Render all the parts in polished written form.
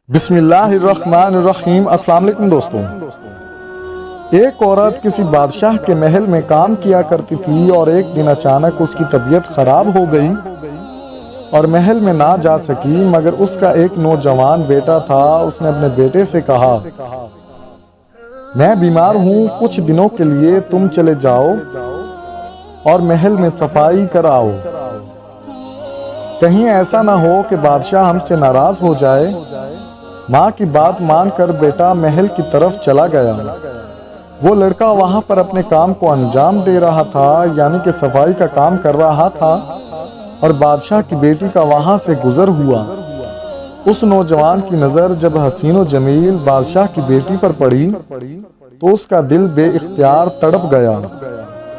بسم اللہ الرحمن الرحیم۔ السلام علیکم دوستوں۔ ایک عورت کسی بادشاہ کے محل میں کام کیا کرتی تھی اور ایک دن اچانک اس کی طبیعت خراب ہو گئی اور محل میں نہ جا سکی، مگر اس کا ایک نوجوان بیٹا تھا۔ اس نے اپنے بیٹے سے کہا، میں بیمار ہوں، کچھ دنوں کے لیے تم چلے جاؤ اور محل میں صفائی کراؤ، کہیں ایسا نہ ہو کہ بادشاہ ہم سے ناراض ہو جائے۔ ماں کی بات مان کر بیٹا محل کی طرف چلا گیا۔ وہ لڑکا وہاں پر اپنے کام کو انجام دے رہا تھا، یعنی کہ صفائی کا کام کر رہا تھا، اور بادشاہ کی بیٹی کا وہاں سے گزر ہوا۔ اس نوجوان کی نظر جب حسین و جمیل بادشاہ کی بیٹی پر پڑی تو اس کا دل بے اختیار تڑپ گیا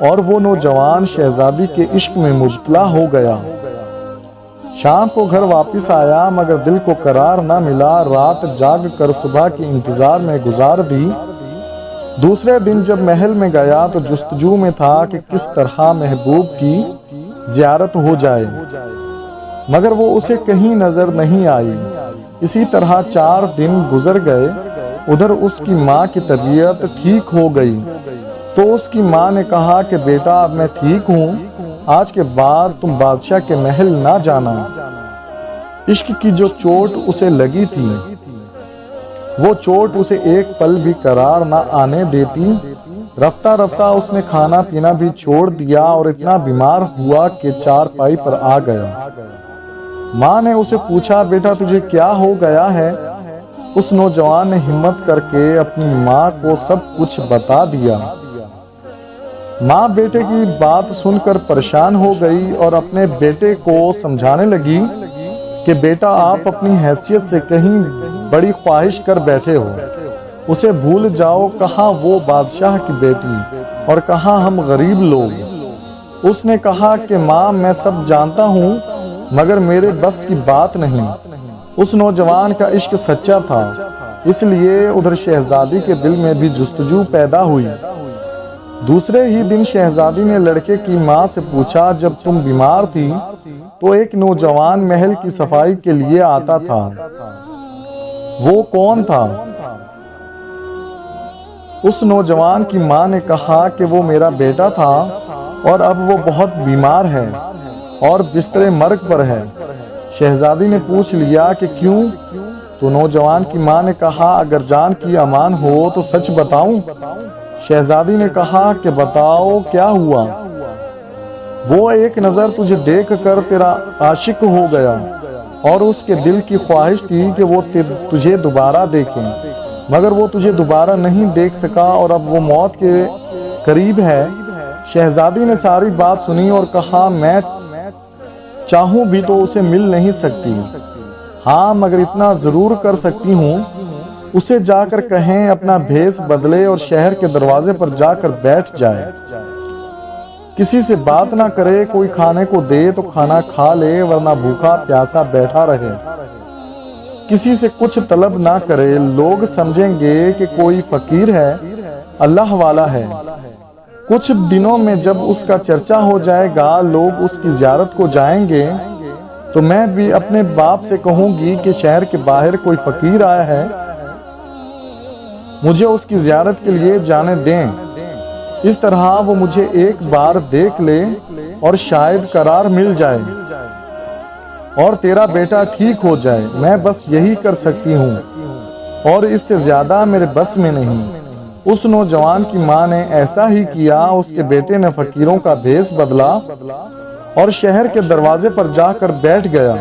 اور وہ نوجوان شہزادی کے عشق میں مبتلا ہو گیا۔ شام کو گھر واپس آیا مگر دل کو قرار نہ ملا۔ رات جاگ کر صبح کے انتظار میں گزار دی۔ دوسرے دن جب محل میں گیا تو جستجو میں تھا کہ کس طرح محبوب کی زیارت ہو جائے، مگر وہ اسے کہیں نظر نہیں آئی۔ اسی طرح 4 دن گزر گئے۔ ادھر اس کی ماں کی طبیعت ٹھیک ہو گئی تو اس کی ماں نے کہا کہ بیٹا اب میں ٹھیک ہوں، آج کے بعد تم بادشاہ کے محل نہ جانا۔ عشق کی جو چوٹ اسے لگی تھی وہ چوٹ اسے ایک پل بھی قرار نہ آنے دیتی۔ رفتہ رفتہ اس نے کھانا پینا بھی چھوڑ دیا اور اتنا بیمار ہوا کہ چارپائی پر آ گیا۔ ماں نے اسے پوچھا، بیٹا تجھے کیا ہو گیا ہے؟ اس نوجوان نے ہمت کر کے اپنی ماں کو سب کچھ بتا دیا۔ ماں بیٹے کی بات سن کر پریشان ہو گئی اور اپنے بیٹے کو سمجھانے لگی کہ بیٹا آپ اپنی حیثیت سے کہیں بڑی خواہش کر بیٹھے ہو، اسے بھول جاؤ۔ کہاں وہ بادشاہ کی بیٹی اور کہاں ہم غریب لوگ۔ اس نے کہا کہ ماں میں سب جانتا ہوں مگر میرے بس کی بات نہیں۔ اس نوجوان کا عشق سچا تھا، اس لیے ادھر شہزادی کے دل میں بھی جستجو پیدا ہوئی۔ دوسرے ہی دن شہزادی نے لڑکے کی ماں سے پوچھا، جب تم بیمار تھی تو ایک نوجوان محل کی صفائی کے لیے آتا تھا، وہ کون تھا؟ اس نوجوان کی ماں نے کہا کہ وہ میرا بیٹا تھا اور اب وہ بہت بیمار ہے اور بستر مرگ پر ہے۔ شہزادی نے پوچھ لیا کہ کیوں؟ تو نوجوان کی ماں نے کہا، اگر جان کی امان ہو تو سچ بتاؤں؟ شہزادی نے کہا کہ بتاؤ کیا ہوا؟ وہ ایک نظر تجھے دیکھ کر تیرا عاشق ہو گیا اور اس کے دل کی خواہش تھی کہ وہ تجھے دوبارہ دیکھیں، مگر وہ تجھے دوبارہ نہیں دیکھ سکا اور اب وہ موت کے قریب ہے۔ شہزادی نے ساری بات سنی اور کہا، میں چاہوں بھی تو اسے مل نہیں سکتی، ہاں مگر اتنا ضرور کر سکتی ہوں، اسے جا کر کہیں اپنا بھیس بدلے اور شہر کے دروازے پر جا کر بیٹھ جائے، کسی سے بات نہ کرے، کوئی کھانے کو دے تو کھانا کھا لے ورنہ بھوکا پیاسا بیٹھا رہے، کسی سے کچھ طلب نہ کرے۔ لوگ سمجھیں گے کہ کوئی فقیر ہے، اللہ والا ہے۔ کچھ دنوں میں جب اس کا چرچا ہو جائے گا، لوگ اس کی زیارت کو جائیں گے تو میں بھی اپنے باپ سے کہوں گی کہ شہر کے باہر کوئی فقیر آیا ہے، مجھے اس کی زیارت کے لیے جانے دیں۔ اس طرح وہ مجھے ایک بار دیکھ لے اور شاید قرار مل جائے اور تیرا بیٹا ٹھیک ہو جائے۔ میں بس یہی کر سکتی ہوں اور اس سے زیادہ میرے بس میں نہیں۔ اس نوجوان کی ماں نے ایسا ہی کیا۔ اس کے بیٹے نے فقیروں کا بھیس بدلا اور شہر کے دروازے پر جا کر بیٹھ گیا۔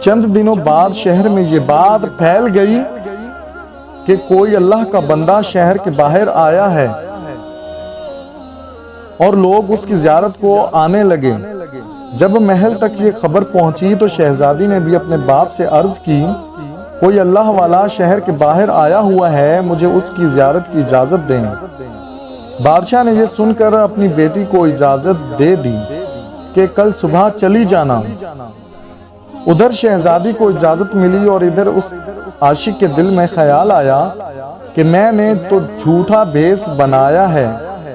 چند دنوں بعد شہر میں یہ بات پھیل گئی کہ کوئی اللہ کا بندہ شہر کے باہر آیا ہے اور لوگ اس کی زیارت کو آنے لگے۔ جب محل تک یہ خبر پہنچی تو شہزادی نے بھی اپنے باپ سے عرض کی، کوئی اللہ والا شہر کے باہر آیا ہوا ہے، مجھے اس کی زیارت کی اجازت دیں۔ بادشاہ نے یہ سن کر اپنی بیٹی کو اجازت دے دی کہ کل صبح چلی جانا۔ ادھر شہزادی کو اجازت ملی اور ادھر اس عاشق کے دل میں خیال آیا کہ میں نے تو جھوٹا بھیس بنایا ہے،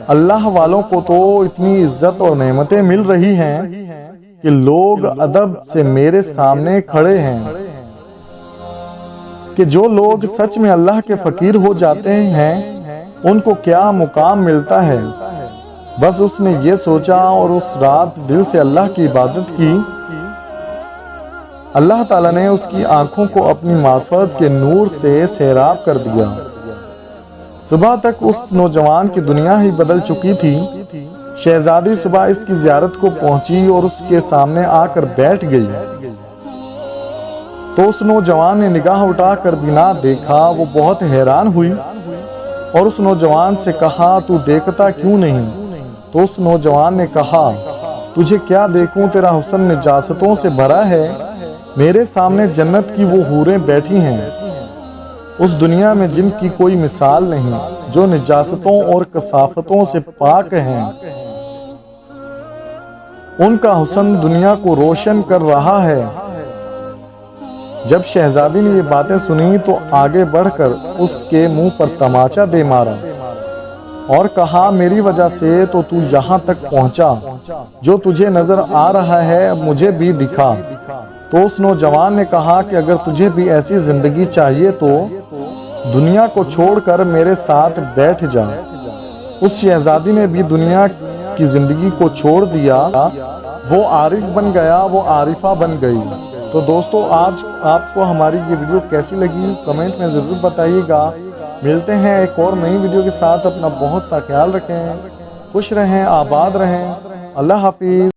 اللہ والوں کو تو اتنی عزت اور نعمتیں مل رہی ہیں کہ لوگ ادب سے میرے سامنے کھڑے ہیں، کہ جو لوگ سچ میں اللہ کے فقیر ہو جاتے ہیں ان کو کیا مقام ملتا ہے۔ بس اس نے یہ سوچا اور اس رات دل سے اللہ کی عبادت کی۔ اللہ تعالیٰ نے اس کی آنکھوں کو اپنی معرفت کے نور سے سیراب کر دیا۔ صبح تک اس نوجوان کی دنیا ہی بدل چکی تھی۔ شہزادی صبح اس کی زیارت کو پہنچی اور اس کے سامنے آ کر بیٹھ گئی تو اس نوجوان نے نگاہ اٹھا کر بنا دیکھا۔ وہ بہت حیران ہوئی اور اس نوجوان سے کہا تو دیکھتا کیوں نہیں؟ تو اس نوجوان نے کہا تجھے کیا دیکھوں، تیرا حسن نجاستوں سے بھرا ہے، میرے سامنے جنت کی وہ حوریں بیٹھی ہیں اس دنیا میں جن کی کوئی مثال نہیں، جو نجاستوں اور کثافتوں سے پاک ہیں۔ ان کا حسن دنیا کو روشن کر رہا ہے۔ جب شہزادی نے یہ باتیں سنی تو آگے بڑھ کر اس کے منہ پر تماچا دے مارا اور کہا میری وجہ سے تو تو یہاں تک پہنچا، جو تجھے نظر آ رہا ہے اب مجھے بھی دکھا۔ تو اس نوجوان نے کہا کہ اگر تجھے بھی ایسی زندگی چاہیے تو دنیا کو چھوڑ کر میرے ساتھ بیٹھ جا۔ اس شہزادی نے بھی دنیا کی زندگی کو چھوڑ دیا، وہ عارف بن گیا، وہ عارفہ بن گئی۔ تو دوستو آج آپ کو ہماری یہ ویڈیو کیسی لگی کمنٹ میں ضرور بتائیے گا۔ ملتے ہیں ایک اور نئی ویڈیو کے ساتھ، اپنا بہت سا خیال رکھیں، خوش رہیں، آباد رہیں، اللہ حافظ۔